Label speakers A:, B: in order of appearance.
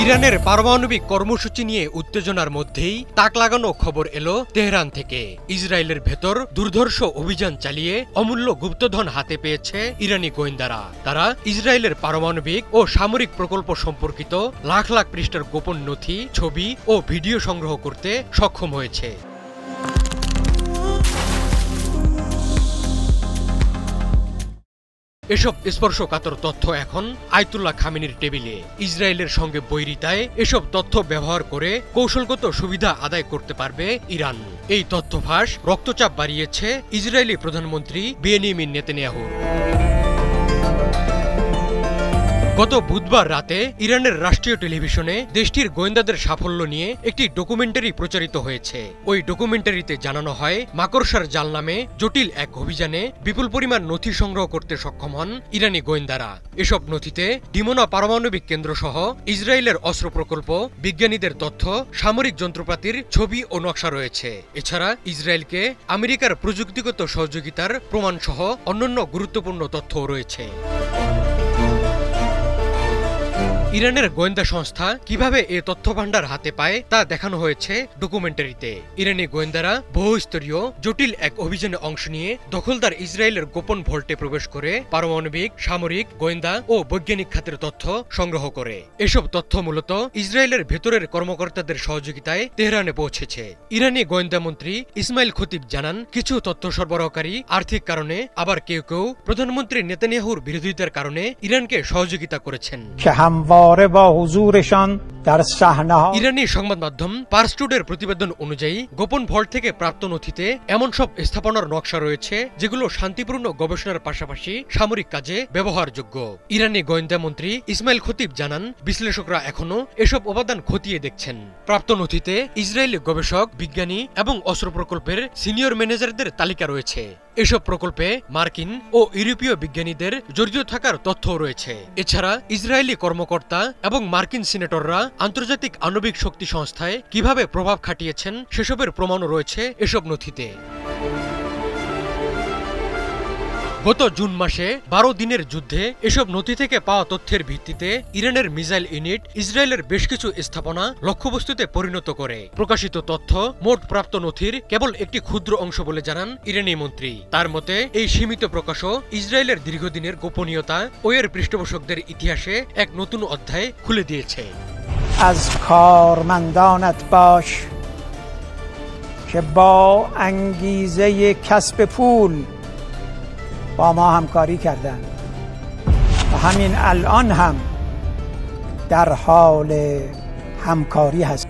A: ইরানের পারমাণবিক কর্মসূচি নিয়ে উত্তেজনার মধ্যেই তাক লাগানো খবর এলো তেহরান থেকে। ইসরায়েলের ভেতর দুর্ধর্ষ অভিযান চালিয়ে অমূল্য গুপ্তধন হাতে পেয়েছে ইরানি গোয়েন্দারা। তারা ইসরায়েলের পারমাণবিক ও সামরিক প্রকল্প সম্পর্কিত লাখ লাখ পৃষ্ঠার গোপন নথি, ছবি ও ভিডিও সংগ্রহ করতে সক্ষম হয়েছে। এসব স্পর্শকাতর তথ্য এখন আয়াতুল্লাহ খামেনির টেবিলে। ইসরায়েলের সঙ্গে বৈরিতায় এসব তথ্য ব্যবহার করে কৌশলগত সুবিধা আদায় করতে পারবে ইরান। এই তথ্য ফাঁস রক্তচাপ বাড়িয়েছে ইসরায়েলি প্রধানমন্ত্রী বেনিয়ামিন নেতানিয়াহুর। গত বুধবার রাতে ইরানের রাষ্ট্রীয় টেলিভিশনে দেশটির গোয়েন্দাদের সাফল্য নিয়ে একটি ডকুমেন্টারি প্রচারিত হয়েছে। ওই ডকুমেন্টারিতে জানানো হয়, মাকড়সার জাল নামে জটিল এক অভিযানে বিপুল পরিমাণ নথি সংগ্রহ করতে সক্ষম হন ইরানি গোয়েন্দারা। এসব নথিতে ডিমোনা পারমাণবিক কেন্দ্র সহ ইসরায়েলের অস্ত্র প্রকল্প, বিজ্ঞানীদের তথ্য, সামরিক যন্ত্রপাতির ছবি ও নকশা রয়েছে। এছাড়া ইসরায়েলকে আমেরিকার প্রযুক্তিগত সহযোগিতার প্রমাণসহ অন্যান্য গুরুত্বপূর্ণ তথ্যও রয়েছে। ইরানের গোয়েন্দা সংস্থা কিভাবে এ তথ্য ভান্ডার হাতে পায় তা দেখানো হয়েছে ডকুমেন্টারিতে। ইরানি গোয়েন্দারা বহুস্তরীয় জটিল এক অভিযানে অংশ নিয়ে দখলদার ইসরায়েলের গোপন ভল্টে প্রবেশ করে পারমাণবিক, সামরিক, গোয়েন্দা ও বৈজ্ঞানিক খাতের তথ্য সংগ্রহ করে। এসব তথ্য মূলত ইসরায়েলের ভেতরের কর্মকর্তাদের সহযোগিতায় তেহরানে পৌঁছেছে। ইরানি গোয়েন্দা মন্ত্রী ইসমাইল খতিব জানান, কিছু তথ্য সরবরাহকারী আর্থিক কারণে, আবার কেউ কেউ প্রধানমন্ত্রী নেতানিয়াহুর বিরোধিতার কারণে ইরানকে সহযোগিতা করেছেন। ইরানি সংবাদ মাধ্যম পার্স টুডের প্রতিবেদন অনুযায়ী গোপন ভল্ট থেকে প্রাপ্ত নথিতে এমন সব স্থাপনার নকশা রয়েছে যেগুলো শান্তিপূর্ণ গবেষণার পাশাপাশি সামরিক কাজে ব্যবহারযোগ্য। ইরানি গোয়েন্দা মন্ত্রী ইসমাইল খতিব জানান, বিশ্লেষকরা এখনো এসব উপাদান খতিয়ে দেখছেন। প্রাপ্ত নথিতে ইসরায়েলি গবেষক, বিজ্ঞানী এবং অস্ত্র প্রকল্পের সিনিয়র ম্যানেজারদের তালিকা রয়েছে। এসব প্রকল্পে মার্কিন ও ইউরোপীয় বিজ্ঞানীদের জড়িত থাকার তথ্যও রয়েছে। এছাড়া ইসরায়েলি কর্মকর্তা এবং মার্কিন সিনেটররা আন্তর্জাতিক আণবিক শক্তি সংস্থায় কিভাবে প্রভাব খাটিয়েছেন সেসবের প্রমাণও রয়েছে এসব নথিতে। গত জুন মাসে 12 দিনের যুদ্ধে এসব নথি থেকে পাওয়া তথ্যের ভিত্তিতে ইরানের মিসাইল ইউনিট ইসরায়েলের বেশ কিছু স্থাপনা লক্ষ্যবস্তুতে পরিণত করে। প্রকাশিত তথ্য মোট প্রাপ্ত নথির কেবল একটি ক্ষুদ্র অংশ বলে জানান ইরানি মন্ত্রী। তার মতে, এই সীমিত প্রকাশও ইসরায়েলের দীর্ঘদিনের গোপনীয়তা ও এর পৃষ্ঠপোষকদের ইতিহাসে এক নতুন অধ্যায় খুলে দিয়েছে।
B: از کارمندانت باش که با انگیزه کسب پول با ما همکاری کردند و همین الان هم در حال همکاری هست.